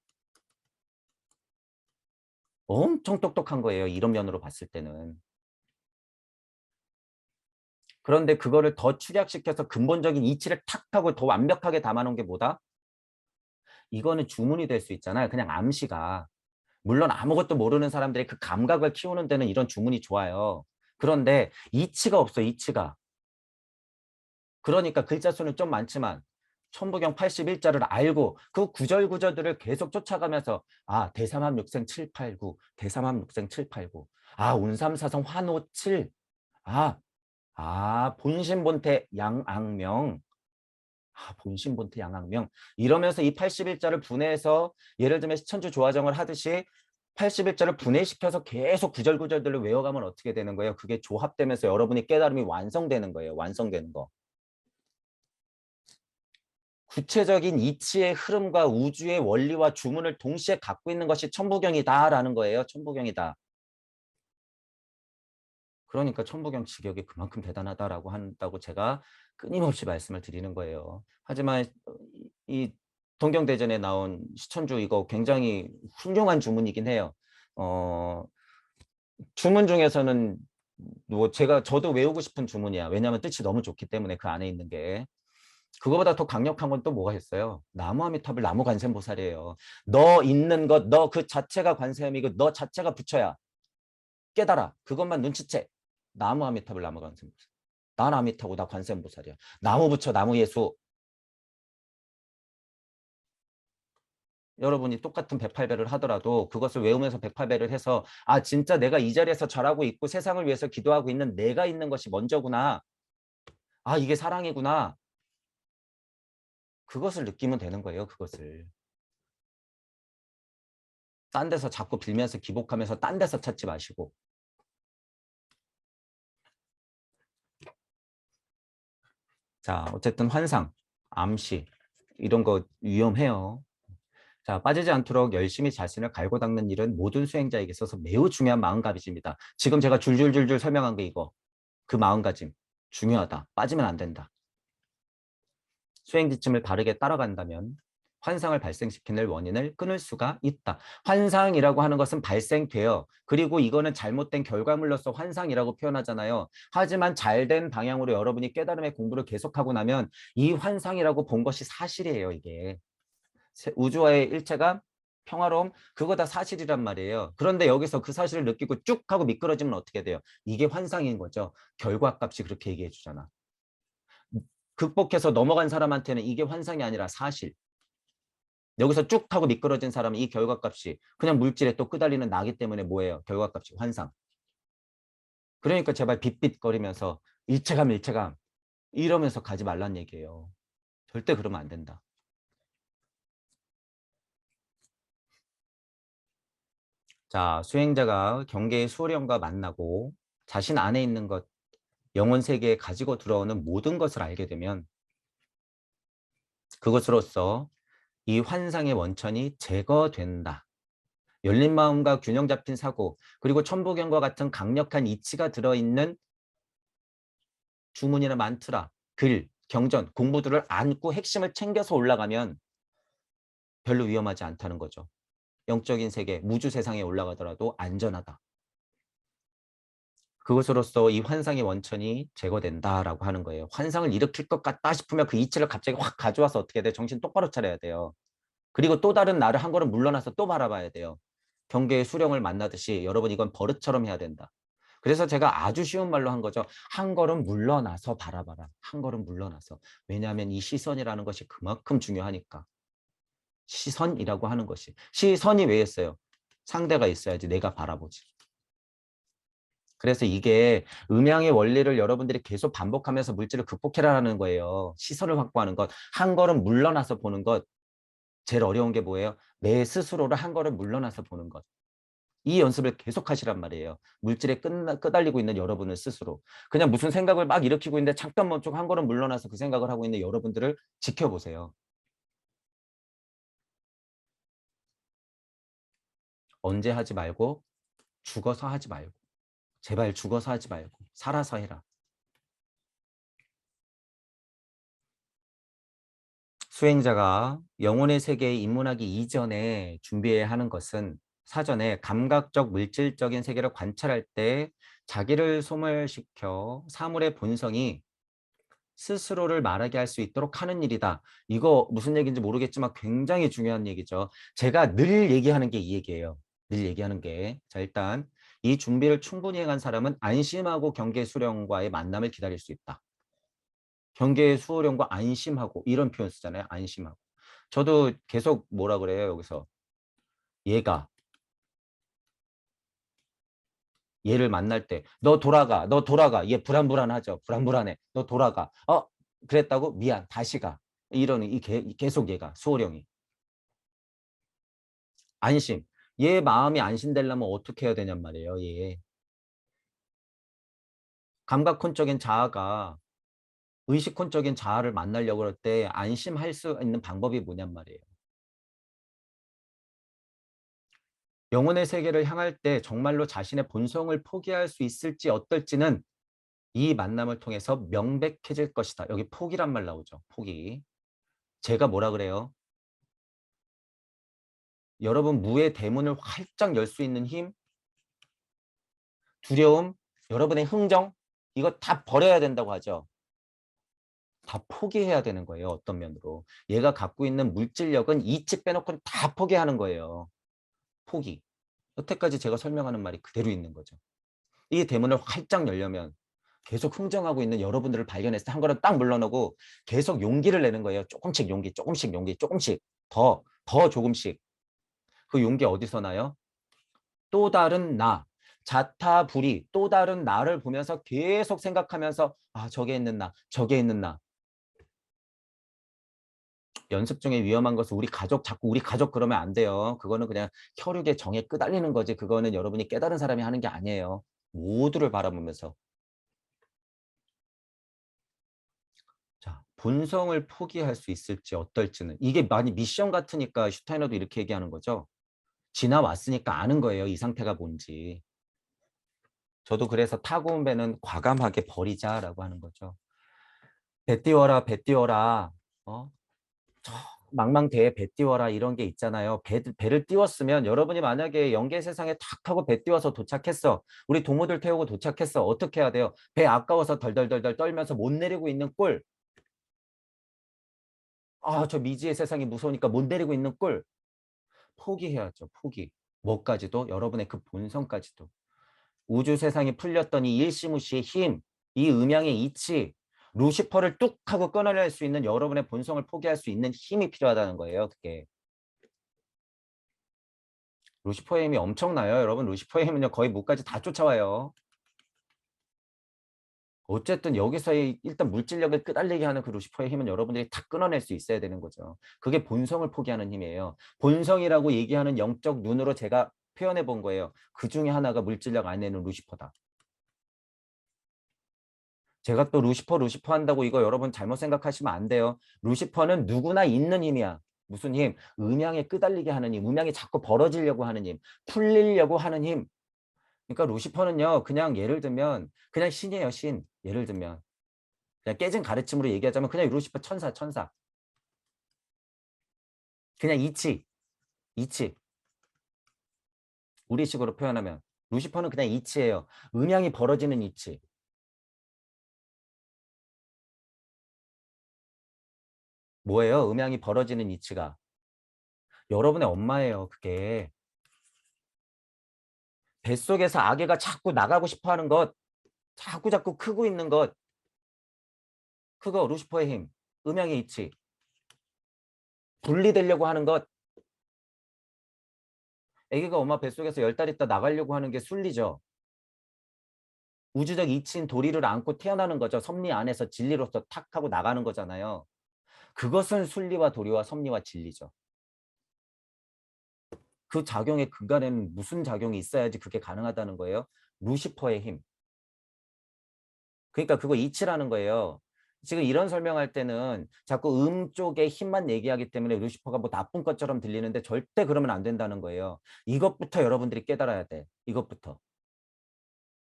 엄청 똑똑한 거예요. 이런 면으로 봤을 때는. 그런데 그거를 더 축약시켜서 근본적인 이치를 탁 하고 더 완벽하게 담아놓은 게 뭐다? 이거는 주문이 될 수 있잖아요. 그냥 암시가. 물론 아무것도 모르는 사람들이 그 감각을 키우는 데는 이런 주문이 좋아요. 그런데 이치가 없어, 이치가. 그러니까 글자 수는 좀 많지만 천부경 81자를 알고 그 구절구절들을 계속 쫓아가면서 아 대삼합육생 789 대삼합육생 789 아 운삼사성 환호 7 아, 본신본태 양악명 본신본태 양악명 이러면서 이 81자를 분해해서 예를 들면 시천주 조화정을 하듯이 81자를 분해시켜서 계속 구절구절들을 외워가면 어떻게 되는 거예요? 그게 조합되면서 여러분이 깨달음이 완성되는 거예요. 완성되는 거. 구체적인 이치의 흐름과 우주의 원리와 주문을 동시에 갖고 있는 것이 천부경이다라는 거예요. 천부경이다. 그러니까 천부경 직역이 그만큼 대단하다라고 한다고 제가 끊임없이 말씀을 드리는 거예요. 하지만 이 동경대전에 나온 시천주 이거 굉장히 훌륭한 주문이긴 해요. 주문 중에서는 뭐 저도 외우고 싶은 주문이야. 왜냐하면 뜻이 너무 좋기 때문에 그 안에 있는 게. 그거보다 더 강력한 건 또 뭐가 있어요? 나무 아미타불 나무 관세음보살이에요. 너 있는 것, 너 그 자체가 관세음이고 너 자체가 부처야. 깨달아. 그것만 눈치채. 나무 아미타불 나무 관세음보살. 난 아미타고 나 관세음보살이야. 나무 부처 나무 예수. 여러분이 똑같은 108배를 하더라도 그것을 외우면서 108배를 해서 아 진짜 내가 이 자리에서 절하고 있고 세상을 위해서 기도하고 있는 내가 있는 것이 먼저구나. 아 이게 사랑이구나. 그것을 느끼면 되는 거예요. 그것을. 딴 데서 자꾸 빌면서 기복하면서 딴 데서 찾지 마시고. 자, 어쨌든 환상, 암시 이런 거 위험해요. 자, 빠지지 않도록 열심히 자신을 갈고 닦는 일은 모든 수행자에게 있어서 매우 중요한 마음가짐입니다. 지금 제가 줄줄줄줄 설명한 게 이거. 그 마음가짐. 중요하다. 빠지면 안 된다. 수행 지침을 바르게 따라간다면 환상을 발생시키는 원인을 끊을 수가 있다. 환상이라고 하는 것은 발생돼요. 그리고 이거는 잘못된 결과물로서 환상이라고 표현하잖아요. 하지만 잘된 방향으로 여러분이 깨달음의 공부를 계속하고 나면 이 환상이라고 본 것이 사실이에요. 이게. 우주와의 일체감, 평화로움, 그거 다 사실이란 말이에요. 그런데 여기서 그 사실을 느끼고 쭉 하고 미끄러지면 어떻게 돼요? 이게 환상인 거죠. 결과값이 그렇게 얘기해 주잖아. 극복해서 넘어간 사람한테는 이게 환상이 아니라 사실. 여기서 쭉 타고 미끄러진 사람은 이 결과값이 그냥 물질에 또 끄달리는 나기 때문에 뭐예요? 결과값이 환상. 그러니까 제발 빗빗거리면서 일체감 일체감 이러면서 가지 말란 얘기예요. 절대 그러면 안 된다. 자, 수행자가 경계의 수호령과 만나고 자신 안에 있는 것, 영혼 세계에 가지고 들어오는 모든 것을 알게 되면 그것으로써 이 환상의 원천이 제거된다. 열린 마음과 균형 잡힌 사고, 그리고 천부경과 같은 강력한 이치가 들어있는 주문이나 만트라, 글, 경전, 공부들을 안고 핵심을 챙겨서 올라가면 별로 위험하지 않다는 거죠. 영적인 세계, 무주 세상에 올라가더라도 안전하다. 그것으로써 이 환상의 원천이 제거된다라고 하는 거예요. 환상을 일으킬 것 같다 싶으면 그 이치를 갑자기 확 가져와서 어떻게 돼? 정신 똑바로 차려야 돼요. 그리고 또 다른 나를 한 걸음 물러나서 또 바라봐야 돼요. 경계의 수령을 만나듯이 여러분 이건 버릇처럼 해야 된다. 그래서 제가 아주 쉬운 말로 한 거죠. 한 걸음 물러나서 바라봐라. 한 걸음 물러나서. 왜냐하면 이 시선이라는 것이 그만큼 중요하니까. 시선이라고 하는 것이. 시선이 왜 했어요? 상대가 있어야지 내가 바라보지. 그래서 이게 음양의 원리를 여러분들이 계속 반복하면서 물질을 극복해라는 거예요. 시선을 확보하는 것. 한 걸음 물러나서 보는 것. 제일 어려운 게 뭐예요? 내 스스로를 한 걸음 물러나서 보는 것. 이 연습을 계속 하시란 말이에요. 물질에 끄달리고 있는 여러분을 스스로. 그냥 무슨 생각을 막 일으키고 있는데 잠깐 멈추고 한 걸음 물러나서 그 생각을 하고 있는 여러분들을 지켜보세요. 언제 하지 말고 죽어서 하지 말고. 제발 죽어서 하지 말고 살아서 해라. 수행자가 영혼의 세계에 입문하기 이전에 준비해야 하는 것은 사전에 감각적 물질적인 세계를 관찰할 때 자기를 소멸시켜 사물의 본성이 스스로를 말하게 할 수 있도록 하는 일이다. 이거 무슨 얘기인지 모르겠지만 굉장히 중요한 얘기죠. 제가 늘 얘기하는 게 이 얘기예요. 늘 얘기하는 게. 자, 일단 이 준비를 충분히 해간 사람은 안심하고 경계 수령과의 만남을 기다릴 수 있다. 경계의 수호령과 안심하고 이런 표현 쓰잖아요. 안심하고. 저도 계속 뭐라 그래요. 여기서 얘가 얘를 만날 때 너 돌아가 너 돌아가 얘 불안불안하죠. 불안불안해. 너 돌아가. 그랬다고 미안 다시 가. 이러는 계속 얘가 수호령이. 안심. 얘 마음이 안심되려면 어떻게 해야 되냔 말이에요. 얘 감각혼적인 자아가 의식혼적인 자아를 만나려고 할 때 안심할 수 있는 방법이 뭐냔 말이에요. 영혼의 세계를 향할 때 정말로 자신의 본성을 포기할 수 있을지 어떨지는 이 만남을 통해서 명백해질 것이다. 여기 포기란 말 나오죠. 포기. 제가 뭐라 그래요? 여러분 무의 대문을 활짝 열 수 있는 힘, 두려움, 여러분의 흥정 이거 다 버려야 된다고 하죠. 다 포기해야 되는 거예요. 어떤 면으로. 얘가 갖고 있는 물질력은 이치 빼놓고는 다 포기하는 거예요. 포기. 여태까지 제가 설명하는 말이 그대로 있는 거죠. 이 대문을 활짝 열려면 계속 흥정하고 있는 여러분들을 발견했을 때 한 걸음 딱 물러나고 계속 용기를 내는 거예요. 조금씩 용기, 조금씩 용기, 조금씩 더 조금씩. 그 용기 어디서 나요? 또 다른 나, 자타불이 또 다른 나를 보면서 계속 생각하면서 저게 있는 나, 저게 있는 나. 연습 중에 위험한 것은 우리 가족 자꾸 우리 가족 그러면 안 돼요. 그거는 그냥 혈육의 정에 끄달리는 거지. 그거는 여러분이 깨달은 사람이 하는 게 아니에요. 모두를 바라보면서. 자, 본성을 포기할 수 있을지 어떨지는 이게 많이 미션 같으니까 슈타이너도 이렇게 얘기하는 거죠. 지나왔으니까 아는 거예요. 이 상태가 뭔지. 저도 그래서 타고 온 배는 과감하게 버리자라고 하는 거죠. 배 띄워라, 배 띄워라. 어? 저 망망대해 배 띄워라 이런 게 있잖아요. 배를 띄웠으면 여러분이 만약에 영계 세상에 탁 하고 배 띄워서 도착했어. 우리 동무들 태우고 도착했어. 어떻게 해야 돼요? 배 아까워서 덜덜덜덜 떨면서 못 내리고 있는 꼴. 저 미지의 세상이 무서우니까 못 내리고 있는 꼴. 포기해야죠. 포기. 뭐까지도? 여러분의 그 본성까지도. 우주 세상이 풀렸던 이 일시무시의 힘, 이 음양의 이치, 루시퍼를 뚝 하고 끊어낼 수 있는 여러분의 본성을 포기할 수 있는 힘이 필요하다는 거예요. 그게. 루시퍼의 힘이 엄청나요. 여러분 루시퍼의 힘은요. 거의 목까지 다 쫓아와요. 어쨌든 여기서의 일단 물질력을 끄달리게 하는 그 루시퍼의 힘은 여러분들이 다 끊어낼 수 있어야 되는 거죠. 그게 본성을 포기하는 힘이에요. 본성이라고 얘기하는 영적 눈으로 제가 표현해 본 거예요. 그 중에 하나가 물질력 안에는 루시퍼다. 제가 또 루시퍼 한다고 이거 여러분 잘못 생각하시면 안 돼요. 루시퍼는 누구나 있는 힘이야. 무슨 힘? 음양에 끄달리게 하는 힘, 음양이 자꾸 벌어지려고 하는 힘, 풀리려고 하는 힘. 그러니까 루시퍼는요. 그냥 예를 들면 그냥 신이에요. 신. 예를 들면 그냥 깨진 가르침으로 얘기하자면 그냥 루시퍼 천사, 천사. 그냥 이치, 이치. 우리식으로 표현하면 루시퍼는 그냥 이치예요. 음양이 벌어지는 이치. 뭐예요? 음양이 벌어지는 이치가. 여러분의 엄마예요, 그게. 뱃속에서 아기가 자꾸 나가고 싶어 하는 것, 자꾸 크고 있는 것, 그거 루시퍼의 힘, 음양의 이치. 분리되려고 하는 것, 아기가 엄마 뱃속에서 10달 있다 나가려고 하는 게 순리죠. 우주적 이치인 도리를 안고 태어나는 거죠. 섭리 안에서 진리로서 탁 하고 나가는 거잖아요. 그것은 순리와 도리와 섭리와 진리죠. 그 작용의 근간에는 무슨 작용이 있어야지 그게 가능하다는 거예요? 루시퍼의 힘. 그러니까 그거 이치라는 거예요. 지금 이런 설명할 때는 자꾸 쪽의 힘만 얘기하기 때문에 루시퍼가 뭐 나쁜 것처럼 들리는데 절대 그러면 안 된다는 거예요. 이것부터 여러분들이 깨달아야 돼. 이것부터.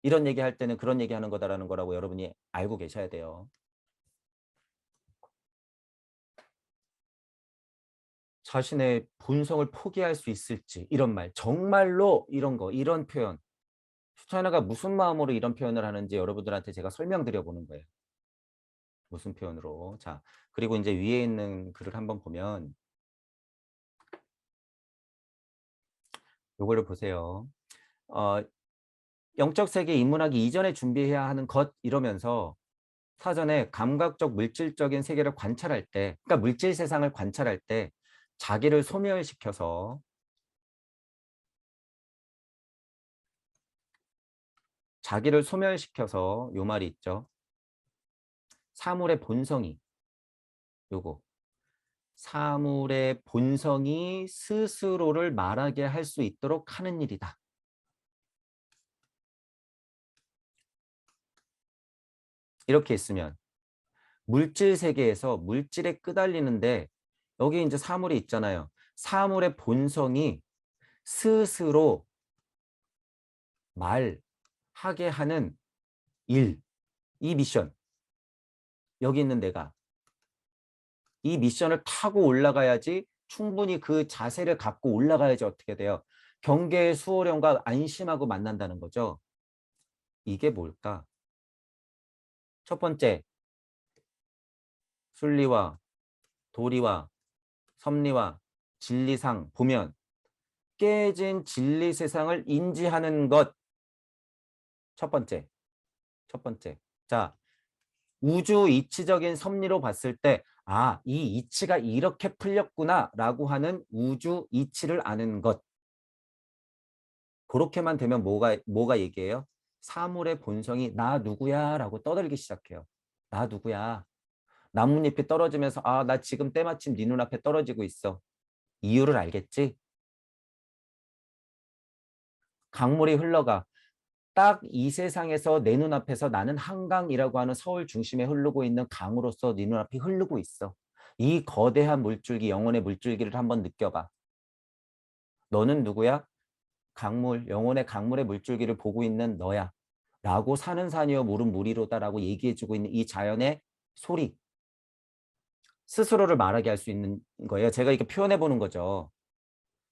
이런 얘기할 때는 그런 얘기하는 거다라는 거라고 여러분이 알고 계셔야 돼요. 자신의 본성을 포기할 수 있을지 이런 말. 정말로 이런 거. 이런 표현. 슈타이너가 무슨 마음으로 이런 표현을 하는지 여러분들한테 제가 설명드려 보는 거예요. 무슨 표현으로. 자, 그리고 이제 위에 있는 글을 한번 보면 요거를 보세요. 영적 세계 입문하기 이전에 준비해야 하는 것 이러면서 사전에 감각적 물질적인 세계를 관찰할 때, 그러니까 물질 세상을 관찰할 때 자기를 소멸시켜서 요 말이 있죠. 사물의 본성이 요거. 사물의 본성이 스스로를 말하게 할 수 있도록 하는 일이다. 이렇게 있으면 물질 세계에서 물질에 끄달리는데 여기 이제 사물이 있잖아요. 사물의 본성이 스스로 말하게 하는 일, 이 미션. 여기 있는 내가 이 미션을 타고 올라가야지 충분히 그 자세를 갖고 올라가야지 어떻게 돼요? 경계의 수호령과 안심하고 만난다는 거죠. 이게 뭘까? 첫 번째, 순리와 도리와 섭리와 진리상 보면 깨진 진리 세상을 인지하는 것. 첫 번째. 첫 번째. 자, 우주 이치적인 섭리로 봤을 때, 아, 이 이치가 이렇게 풀렸구나라고 하는 우주 이치를 아는 것. 그렇게만 되면 뭐가 얘기해요? 사물의 본성이 나 누구야? 라고 떠들기 시작해요. 나 누구야? 나뭇잎이 떨어지면서 아, 나 지금 때마침 네 눈앞에 떨어지고 있어. 이유를 알겠지? 강물이 흘러가. 딱 이 세상에서 내 눈앞에서 나는 한강이라고 하는 서울 중심에 흐르고 있는 강으로서 네 눈앞이 흐르고 있어. 이 거대한 물줄기, 영혼의 물줄기를 한번 느껴봐. 너는 누구야? 강물, 영혼의 강물의 물줄기를 보고 있는 너야. 라고 사는 산이여 물은 물이로다라고 얘기해주고 있는 이 자연의 소리. 스스로를 말하게 할 수 있는 거예요. 제가 이렇게 표현해 보는 거죠.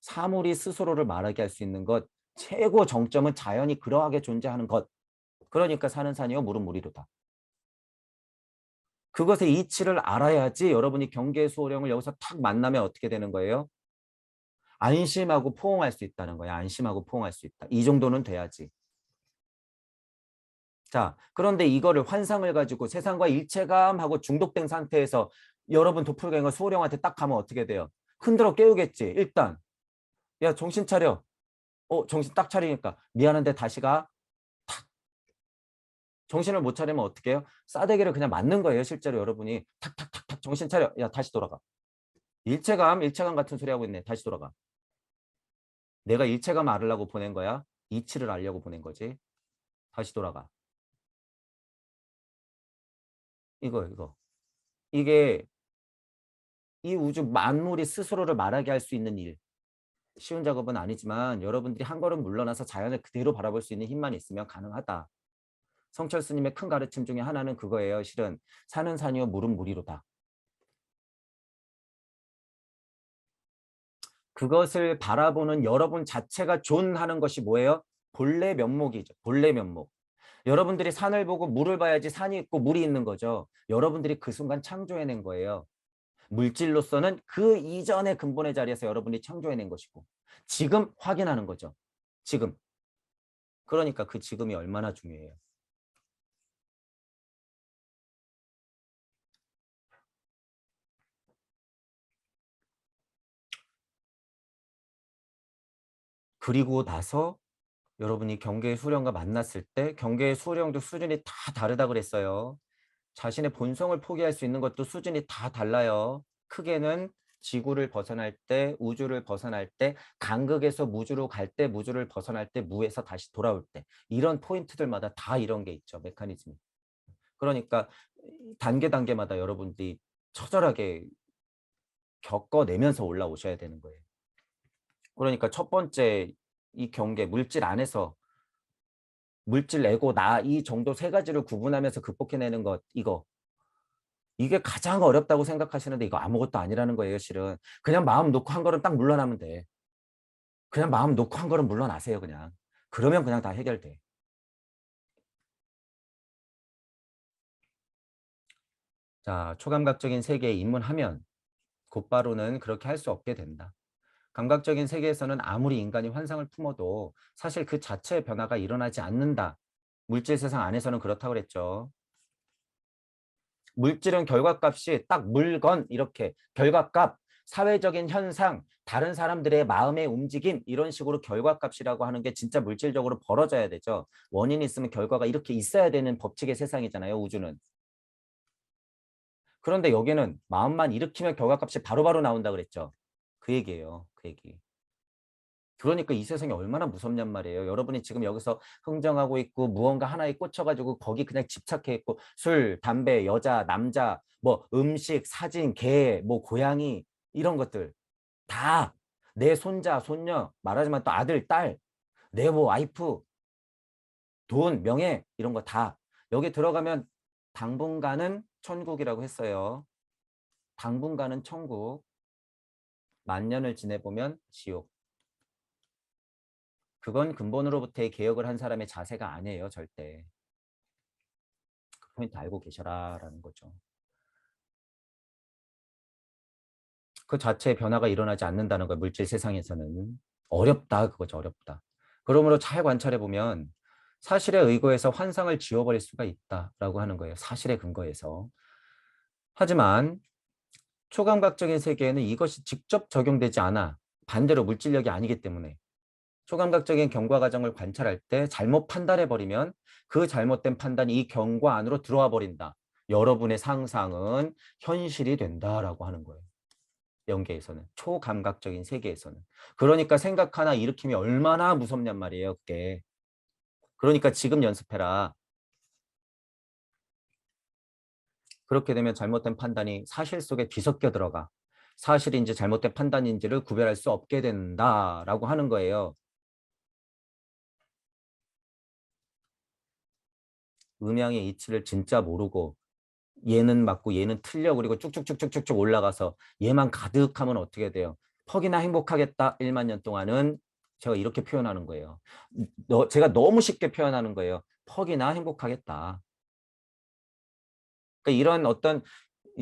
사물이 스스로를 말하게 할 수 있는 것. 최고 정점은 자연이 그러하게 존재하는 것. 그러니까 사는 산이여 물은 물이로다. 그것의 이치를 알아야지 여러분이 경계의 수호령을 여기서 탁 만나면 어떻게 되는 거예요? 안심하고 포옹할 수 있다는 거야. 안심하고 포옹할 수 있다. 이 정도는 돼야지. 자, 그런데 이거를 환상을 가지고 세상과 일체감하고 중독된 상태에서 여러분 도플갱어 수호령한테 딱 가면 어떻게 돼요? 흔들어 깨우겠지. 일단 야 정신 차려. 정신 딱 차리니까 미안한데 다시 가. 정신을 못 차리면 어떻게 해요? 싸대기를 그냥 맞는 거예요. 실제로 여러분이 탁탁탁탁 정신 차려. 야 다시 돌아가. 일체감 같은 소리 하고 있네. 다시 돌아가. 내가 일체감 알으려고 보낸 거야? 이치를 알려고 보낸 거지. 다시 돌아가. 이거. 이게 이 우주 만물이 스스로를 말하게 할 수 있는 일. 쉬운 작업은 아니지만 여러분들이 한 걸음 물러나서 자연을 그대로 바라볼 수 있는 힘만 있으면 가능하다. 성철 스님의 큰 가르침 중에 하나는 그거예요. 실은 산은 산이요 물은 물이로다. 그것을 바라보는 여러분 자체가 존하는 것이 뭐예요? 본래 면목이죠. 본래 면목. 여러분들이 산을 보고 물을 봐야지 산이 있고 물이 있는 거죠. 여러분들이 그 순간 창조해낸 거예요. 물질로서는 그 이전의 근본의 자리에서 여러분이 창조해낸 것이고 지금 확인하는 거죠. 지금. 그러니까 그 지금이 얼마나 중요해요. 그리고 나서 여러분이 경계의 수령과 만났을 때 경계의 수령도 수준이 다 다르다 그랬어요. 자신의 본성을 포기할 수 있는 것도 수준이 다 달라요. 크게는 지구를 벗어날 때, 우주를 벗어날 때, 간극에서 무주로 갈 때, 무주를 벗어날 때, 무에서 다시 돌아올 때. 이런 포인트들마다 다 이런 게 있죠. 메커니즘이. 그러니까 단계 단계마다 여러분들이 처절하게 겪어내면서 올라오셔야 되는 거예요. 그러니까 첫 번째 이 경계, 물질 안에서 물질, 에고, 나 이 정도 세 가지를 구분하면서 극복해내는 것, 이게 가장 어렵다고 생각하시는데 이거 아무것도 아니라는 거예요, 실은. 그냥 마음 놓고 한 걸음 딱 물러나면 돼. 그냥 마음 놓고 한 걸음 물러나세요, 그냥. 그러면 그냥 다 해결돼. 자, 초감각적인 세계에 입문하면 곧바로는 그렇게 할 수 없게 된다. 감각적인 세계에서는 아무리 인간이 환상을 품어도 사실 그 자체의 변화가 일어나지 않는다. 물질 세상 안에서는 그렇다고 그랬죠. 물질은 결과값이 딱 물건 이렇게 결과값, 사회적인 현상, 다른 사람들의 마음의 움직임 이런 식으로 결과값이라고 하는 게 진짜 물질적으로 벌어져야 되죠. 원인이 있으면 결과가 이렇게 있어야 되는 법칙의 세상이잖아요. 우주는. 그런데 여기는 마음만 일으키면 결과값이 바로바로 나온다 그랬죠. 그 얘기예요. 그 얘기. 그러니까 이 세상이 얼마나 무섭냔 말이에요. 여러분이 지금 여기서 흥정하고 있고 무언가 하나에 꽂혀가지고 거기 그냥 집착해 있고 술, 담배, 여자, 남자, 뭐 음식, 사진, 개, 뭐 고양이 이런 것들 다 내 손자, 손녀, 말하자면 또 아들, 딸, 내 뭐 와이프, 돈, 명예 이런 거 다 여기 들어가면 당분간은 천국이라고 했어요. 당분간은 천국, 만년을 지내보면 지옥. 그건 근본으로부터의 개혁을 한 사람의 자세가 아니에요, 절대. 그 포인트 알고 계셔라라는 거죠. 그 자체의 변화가 일어나지 않는다는 거예요, 물질 세상에서는. 어렵다, 그거죠, 어렵다. 그러므로 잘 관찰해 보면 사실에 의거해서 환상을 지워버릴 수가 있다라고 하는 거예요, 사실에 근거해서. 하지만 초감각적인 세계에는 이것이 직접 적용되지 않아. 반대로 물질력이 아니기 때문에. 초감각적인 경과 과정을 관찰할 때 잘못 판단해버리면 그 잘못된 판단이 이 경과 안으로 들어와 버린다. 여러분의 상상은 현실이 된다라고 하는 거예요. 연계에서는. 초감각적인 세계에서는. 그러니까 생각 하나 일으킴이 얼마나 무섭냔 말이에요. 그게. 그러니까 지금 연습해라. 그렇게 되면 잘못된 판단이 사실 속에 뒤섞여 들어가. 사실인지 잘못된 판단인지를 구별할 수 없게 된다라고 하는 거예요. 음양의 이치를 진짜 모르고 얘는 맞고 얘는 틀려 그리고 쭉쭉쭉쭉쭉 올라가서 얘만 가득하면 어떻게 돼요? 퍽이나 행복하겠다 1만 년 동안은 제가 이렇게 표현하는 거예요. 제가 너무 쉽게 표현하는 거예요. 퍽이나 행복하겠다. 그러니까 이런 어떤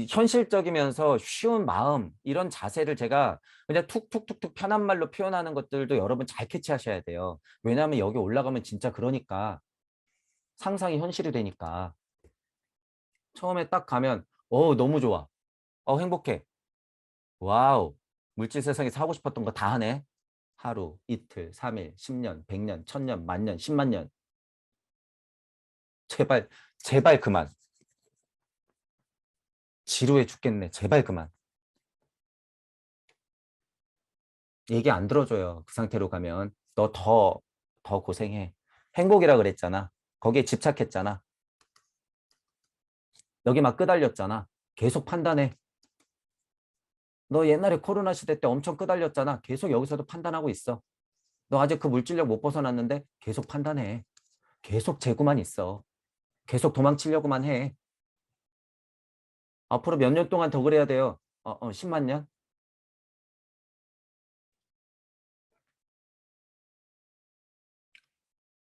현실적이면서 쉬운 마음 이런 자세를 제가 그냥 툭툭툭툭 편한 말로 표현하는 것들도 여러분 잘 캐치하셔야 돼요. 왜냐하면 여기 올라가면 진짜 그러니까 상상이 현실이 되니까 처음에 딱 가면 너무 좋아. 행복해. 와우. 물질 세상에서 하고 싶었던 거 다 하네. 하루, 이틀, 3일, 10년, 100년, 1000년, 만년, 10만 년. 제발, 제발 그만. 지루해 죽겠네. 제발 그만. 얘기 안 들어줘요. 그 상태로 가면. 너 더 고생해. 행복이라 그랬잖아. 거기에 집착했잖아. 여기 막 끄달렸잖아. 계속 판단해. 너 옛날에 코로나 시대 때 엄청 끄달렸잖아. 계속 여기서도 판단하고 있어. 너 아직 그 물질력 못 벗어났는데 계속 판단해. 계속 재고만 있어. 계속 도망치려고만 해. 앞으로 몇 년 동안 더 그래야 돼요. 10만 년?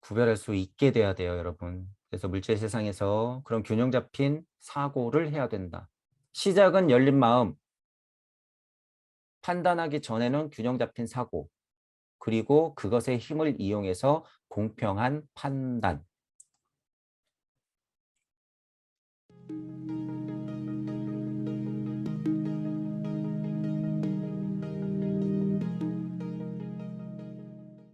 구별할 수 있게 돼야 돼요, 여러분. 그래서 물질 세상에서 그런 균형 잡힌 사고를 해야 된다. 시작은 열린 마음, 판단하기 전에는 균형 잡힌 사고, 그리고 그것의 힘을 이용해서 공평한 판단.